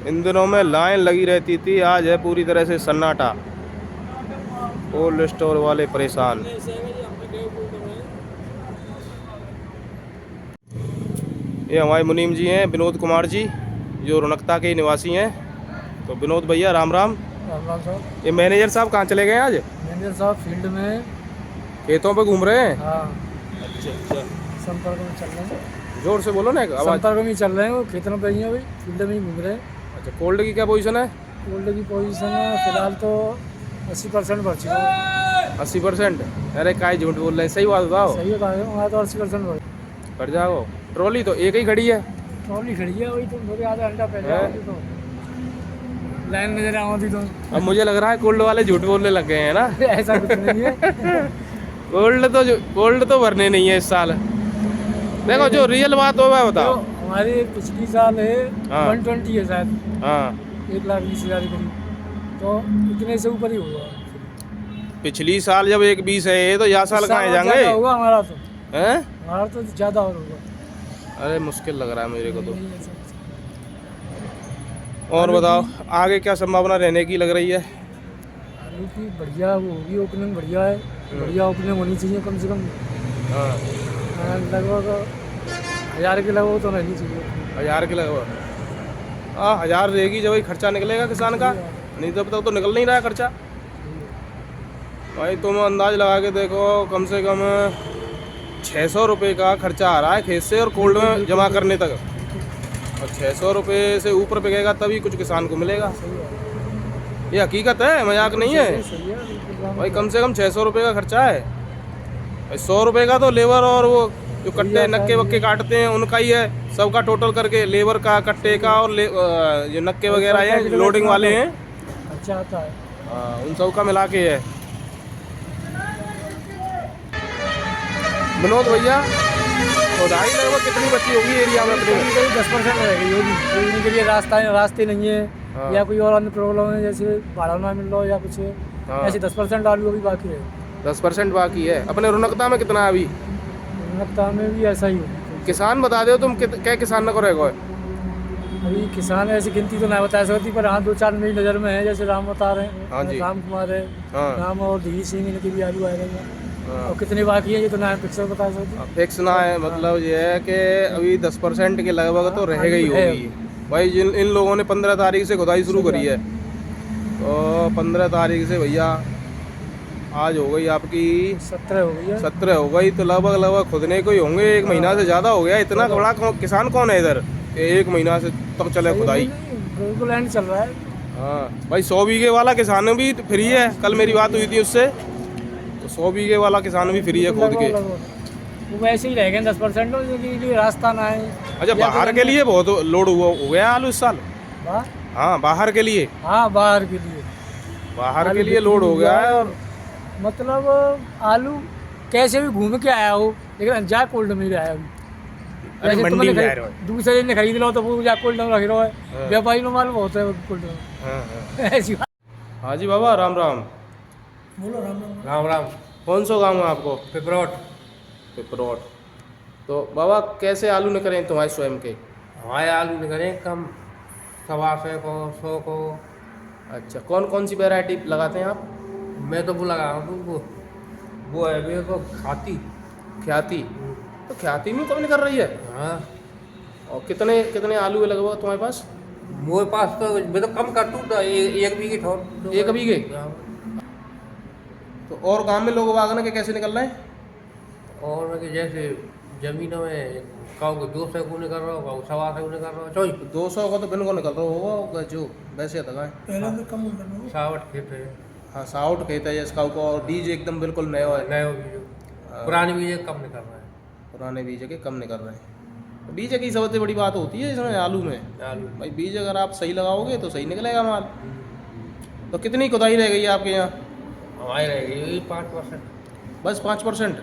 इन दिनों में लाइन लगी रहती थी, आज है पूरी तरह से सन्नाटा। कोल्ड स्टोर वाले परेशान। ये हमारे मुनीम जी हैं, विनोद कुमार जी, जो रुनकता के निवासी हैं। तो विनोद भैया राम राम। राम राम साहब। ये मैनेजर साहब कहाँ चले गए आज? मैनेजर साहब फील्ड में। खेतों पे घूम रहे हैं? हाँ, अच्छा। संपर्क में चल रहे हैं। जोर से बोलो ना, आवाज। संपर्क में चल रहे हैं, वो खेतों पे ही हैं, भाई फील्ड में ही घूम रहे हैं। अच्छा, कोल्ड की क्या पोजीशन है? कोल्ड की पोजीशन है फिलहाल तो 80% भर चुका है। 80%? अरे काय झूठ बोल रहे हैं, सही बात बताओ। सही बता रहे हो, वहाँ तो 80% भर। कर जाओ। ट्रॉली तो एक ही खड़ी है। ट्रॉली खड़ी है, वही तुम थोड़ी आधा घंटा पहले आओ तो लाइन नजर आओ तो। अब मुझे लग रहा है कोल्ड वाले झूठ बोलने लग गए हैं ना। ऐसा कुछ नहीं है। कोल्ड तो भरने नहीं है इस साल। देखो जो रियल बात हो वह बताओ। हमारी पिछली साल है हाँ। 120 है शायद। हाँ, 1,20,000 करीब, तो इतने से ऊपर ही होगा। पिछली साल जब 1,20 है तो यह साल कहाँ जाएंगे? ज़्यादा होगा हमारा तो। हैं? हमारा तो ज़्यादा और होगा। अरे मुश्किल लग रहा है मेरे को तो। नहीं ऐसा कुछ। और बताओ आगे क्या संभावना रहने की लग रही है? आलू की बढ़िया वो होगी, ओपनिंग बढ़िया है। बढ़िया ओपनिंग होनी चाहिए कम से कम। हाँ, लगभग 1,000 के लगभग तो रहनी चाहिए। 1,000 के लगभग? हाँ, 1,000 रहेगी जब वही खर्चा निकलेगा किसान का। नहीं तब तक तो निकल नहीं रहा है खर्चा। भाई तुम अंदाज लगा के देखो, कम से कम 600 रुपये का खर्चा आ रहा है खेत से और कोल्ड में जमा करने तक। और 600 रुपये से ऊपर बिकेगा तभी कुछ किसान को मिलेगा। ये हकीकत है, मजाक नहीं है भाई। कम से कम 600 रुपये का खर्चा है। 100 रुपये का तो लेबर और वो जो कट्टे नक्के वक्के काटते हैं उनका ही है। सबका टोटल करके लेबर का, कट्टे का और जो नक्के वगैरह हैं लोडिंग वाले हैं, अच्छा आता है। हाँ, उन सब का मिला के है। विनोद भैया, खुदाई लगभग कितनी बची होगी एरिया में अपने? 10% रहेगी होगी। उनके लिए रास्ते नहीं है। हाँ। या कोई और अन्य प्रॉब्लम है, जैसे भाड़ा ना मिल रहा हो या कुछ है। हाँ। ऐसे 10% आलू अभी बाकी है। 10% बाकी है। अपने रुनकता में कितना है अभी? रुनकता में भी ऐसा ही हो। किसान बता दो तुम, क्या किसान न करेगा? अभी किसान ऐसी गिनती तो नहीं बता सकती, पर हाँ 2-4 मेरी नज़र में है, जैसे राम अवतार है। हाँ जी। राम कुमार है। हाँ। राम और धीरी सिंह, इनके भी आलू आए रहेंगे। हाँ। और कितने बाकी है ये तो ना पिक्चर बता सकते। फिक्स ना है, मतलब ये है कि अभी 10% के लगभग तो रह गई होगी भाई। इन लोगों ने 15 तारीख से खुदाई शुरू करी है, तो 15 तारीख से भैया आज हो गई आपकी 17 हो गई है। 17 हो गई, तो लगभग खुदने को ही होंगे 1 महीना से ज़्यादा हो गया। इतना बड़ा किसान कौन है इधर कि 1 महीना से तक चले खुदाई? बिल्कुल एंड चल रहा है। हाँ भाई, 100 बीघे वाला किसान भी फ्री है। कल मेरी बात हुई थी उससे, तो 100 बीघे वाला किसान भी फ्री है खोद के। वो वैसे ही रह गए 10%, लिए रास्ता ना है। अच्छा, बाहर के लिए बहुत लोड हो गया आलू इस साल? हाँ, बाहर के लिए। हाँ, बाहर के लिए। बाहर के लिए लोड हो गया है। और मतलब आलू कैसे भी घूम के आया हो, लेकिन जा कोल्ड में ही आया अभी। अरे मंडी में आ रहे हो, दूसरे दिन खरीद लो तो वो जा कोल्ड में रख रहा है। व्यापारी में माल बहुत है कोल्ड में। हाँ। ऐसी बात। हाँ जी बाबा, राम राम। बोलो राम राम। राम राम। कौन सा गाँव है आपको? पिपरोट। पिपरोट। तो बाबा कैसे आलू निकले तुम्हारे स्वयं के? हमारे आलू निकले कम 125 को 100 को। अच्छा, कौन कौन सी वैरायटी लगाते हैं आप? मैं तो वो लगा हूँ वो है मेरे को खाती। ख्याति? तो ख्याति में कब निकल रही है? हाँ। और कितने कितने आलू है लगभग तुम्हारे पास? मेरे पास तो मैं तो कम कर दूँ तो एक बीघे ठोर। 1 बीघे? हाँ। तो और गांव में लोग वागने के कैसे निकल रहे हैं? और जैसे जमीनों में काऊ को 200 को निकल रहा हो, काऊ 125 को निकल रहा हो। 200 का तो बिन को निकल रहा होगा जो वैसे तक है। पहले तो कम निकल रहा 60 खेत है। हाँ, 60 कहता है इसका को। और बीज एकदम बिल्कुल नया है। नए बीज, पुराने बीज कम निकल रहा है। पुराने बीज के कम निकल रहे हैं। तो बीज की सबसे बड़ी बात होती है इसमें आलू में। आलू भाई बीज अगर आप सही लगाओगे तो सही निकलेगा माल। तो कितनी खुदाई रह गई है आपके यहाँ? हमारे रहेगी 5%। बस 5%?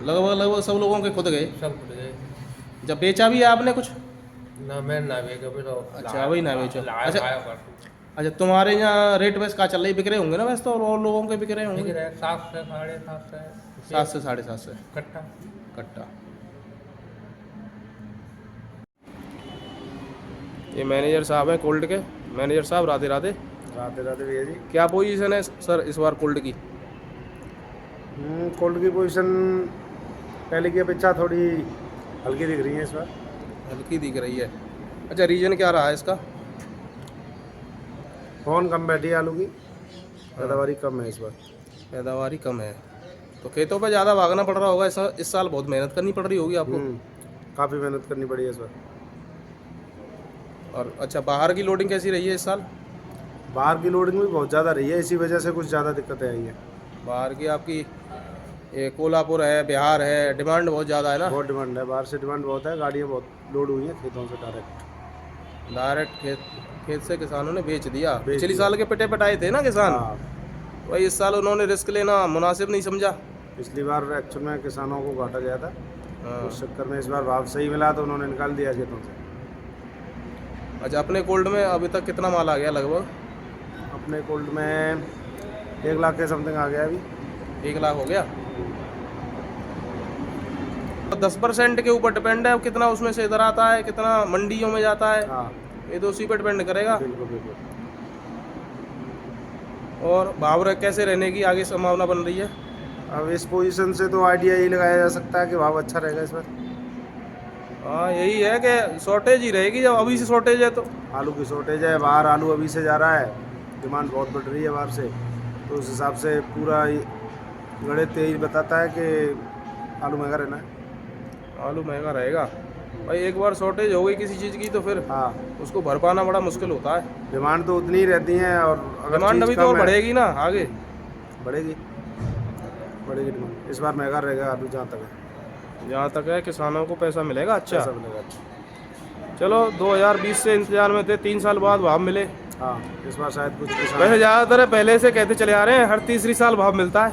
लगभग सब लोगों के खुद गए। सब खुद गए। जब बेचा भी है आपने कुछ? ना मैं ना बेचो भी तो। अच्छा, वही ना बेचो। अच्छा। अच्छा, तुम्हारे यहाँ रेट वैसे क्या चल रही? बिक रहे होंगे ना वैसे तो, और लोगों के बिक रहे होंगे? 7 से 7.5 7 से 7.5 कट्टा। कट्टा। ये मैनेजर साहब हैं कोल्ड के। मैनेजर साहब राधे राधे। राधे राधे भैया जी। क्या पोजीशन है सर इस बार कोल्ड की? कोल्ड की पोजीशन पहले की अपेक्षा थोड़ी हल्की दिख रही है इस बार। हल्की दिख रही है। अच्छा, रीजन क्या रहा है इसका? फोन कम बैठी है आलू की, पैदावारी कम है इस बार। पैदावारी कम है तो खेतों पे ज़्यादा भागना पड़ रहा होगा। इस साल बहुत मेहनत करनी पड़ रही होगी आपको। काफ़ी मेहनत करनी पड़ी है इस बार। और अच्छा, बाहर की लोडिंग कैसी रही है इस साल? बाहर की लोडिंग भी बहुत ज़्यादा रही है, इसी वजह से कुछ ज़्यादा दिक्कतें आई हैं। बाहर की आपकी ये कोल्हापुर है, बिहार है, डिमांड बहुत ज़्यादा है ना? बहुत डिमांड है, बाहर से डिमांड बहुत है। गाड़ियाँ बहुत लोड हुई हैं खेतों से डायरेक्ट खेत से किसानों ने बेच दिया। पिछली साल के पिटे पटाए थे ना किसान, हाँ, वही इस साल उन्होंने रिस्क लेना मुनासिब नहीं समझा। पिछली बार एक्चुअल में किसानों को घाटा गया था, हाँ। उस चक्कर में इस बार भाव सही मिला तो उन्होंने निकाल दिया खेतों से। अच्छा, अपने कोल्ड में अभी तक कितना माल आ गया लगभग? अपने कोल्ड में 1 लाख के समथिंग आ गया अभी। 1 लाख हो गया। 10% के ऊपर डिपेंड है, कितना उसमें से इधर आता है, कितना मंडियों में जाता है, हाँ, ये तो उसी पर डिपेंड करेगा। बिल्कुल बिल्कुल। और भाव कैसे रहने की आगे संभावना बन रही है? अब इस पोजीशन से तो आइडिया यही लगाया जा सकता है कि भाव अच्छा रहेगा इस बार। हाँ, यही है कि शॉर्टेज ही रहेगी। जब अभी से शॉर्टेज है तो आलू की शॉर्टेज है, बाहर आलू अभी से जा रहा है, डिमांड बहुत बढ़ रही है बाहर से, तो उस हिसाब से पूरा गणित यही बताता है कि आलू महंगा रहना है। आलू महंगा रहेगा भाई। एक बार शॉर्टेज हो गई किसी चीज़ की तो फिर हाँ, उसको भर पाना बड़ा मुश्किल होता है। डिमांड तो उतनी ही रहती है, और अगर डिमांड चीज़ अभी तो कम और है, बढ़ेगी ना आगे। बढ़ेगी डिमांड। इस बार महंगा रहेगा आलू जहाँ तक है। जहाँ तक है किसानों को पैसा मिलेगा अच्छा। पैसा मिलेगा अच्छा। चलो 2020 से इंतजार में थे, 3 साल बाद भाव मिले। हाँ, इस बार शायद कुछ किसान वैसे ज़्यादातर पहले से कहते चले आ रहे हैं हर तीसरी साल भाव मिलता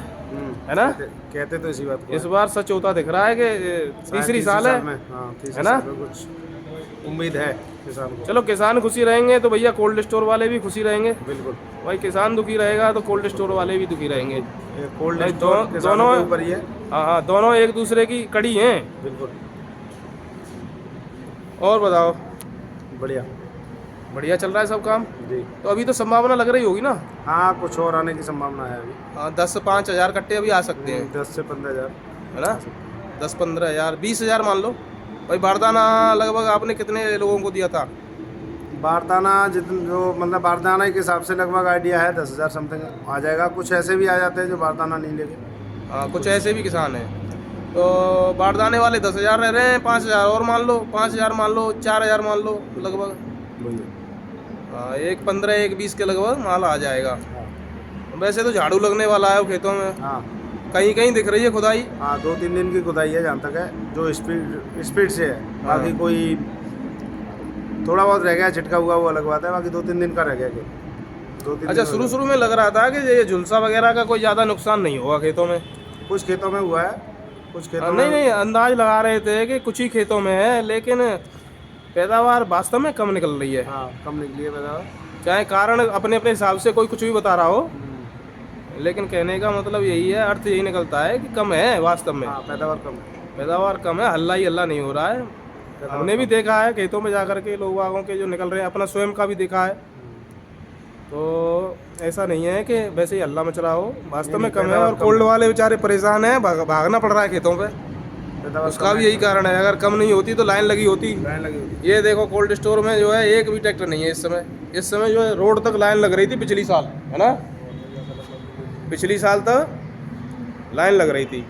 है ना? कहते तो इसी बात को इस बार सच होता दिख रहा है कि तीसरी साल है। में, हाँ, है ना? कुछ उम्मीद है किसान को। चलो, किसान खुशी रहेंगे तो भैया कोल्ड स्टोर वाले भी खुशी रहेंगे। बिल्कुल भाई किसान दुखी रहेगा तो कोल्ड स्टोर वाले भी दुखी रहेंगे। ये कोल्ड भाई स्टोर किसानों के ऊपर ही है। हाँ, दोनों एक दूसरे की कड़ी हैं। बिल्कुल। और बताओ? बढ़िया बढ़िया चल रहा है सब काम। जी। तो अभी तो संभावना लग रही होगी ना? हाँ, कुछ और आने की संभावना है अभी। हाँ, 10 से 5 हज़ार कट्टे अभी आ सकते हैं, 10 से 15 हज़ार, है ना? 10-15 हज़ार, 20 हज़ार मान लो। भाई बारदाना लगभग आपने कितने लोगों को दिया था? बारदाना जो मतलब बारदाना के हिसाब से लगभग आइडिया है 10,000 समथिंग आ जाएगा। कुछ ऐसे भी आ जाते हैं जो बारदाना नहीं लेके। हाँ, कुछ ऐसे भी किसान हैं। तो बारदाने वाले 10,000 रह रहे हैं, 5,000 और मान लो, 5,000 मान लो, 4,000 मान लो लगभग। हाँ, एक 15 एक 20 के लगभग माल आ जाएगा। वैसे तो झाड़ू लगने वाला है खेतों में। हाँ, कहीं कहीं दिख रही है खुदाई। हाँ, 2-3 दिन की खुदाई है जहाँ तक है, जो स्पीड से है। बाकी कोई थोड़ा बहुत रह गया, छिटका हुआ वो अलग बात है। बाकी 2-3 दिन का रह गया कि 2-3 अच्छा, शुरू में लग रहा था कि ये झुलसा वगैरह का कोई ज़्यादा नुकसान नहीं होगा खेतों में। कुछ खेतों में हुआ है, कुछ खेतों में नहीं, अंदाज लगा रहे थे कि कुछ ही खेतों में है, लेकिन पैदावार वास्तव में कम निकल रही है। हाँ, कम निकली है पैदावार। चाहे कारण अपने अपने हिसाब से कोई कुछ भी बता रहा हो, लेकिन कहने का मतलब यही है, अर्थ यही निकलता है कि कम है वास्तव में। हाँ, पैदावार कम है। पैदावार कम है, हल्ला ही हल्ला नहीं हो रहा है। हमने भी देखा है खेतों में जाकर के लोग बागों के जो निकल रहे हैं, अपना स्वयं का भी देखा है। तो ऐसा नहीं है कि वैसे ही हल्ला मच रहा हो, वास्तव में कम है। और कोल्ड वाले बेचारे परेशान हैं, भागना पड़ रहा है खेतों पे। उसका भी यही कारण है, अगर कम नहीं होती तो लाइन लगी होती। ये देखो कोल्ड स्टोर में जो है एक भी ट्रैक्टर नहीं है इस समय। इस समय जो है रोड तक लाइन लग रही थी पिछली साल, है ना? पिछली साल तक लाइन लग रही थी।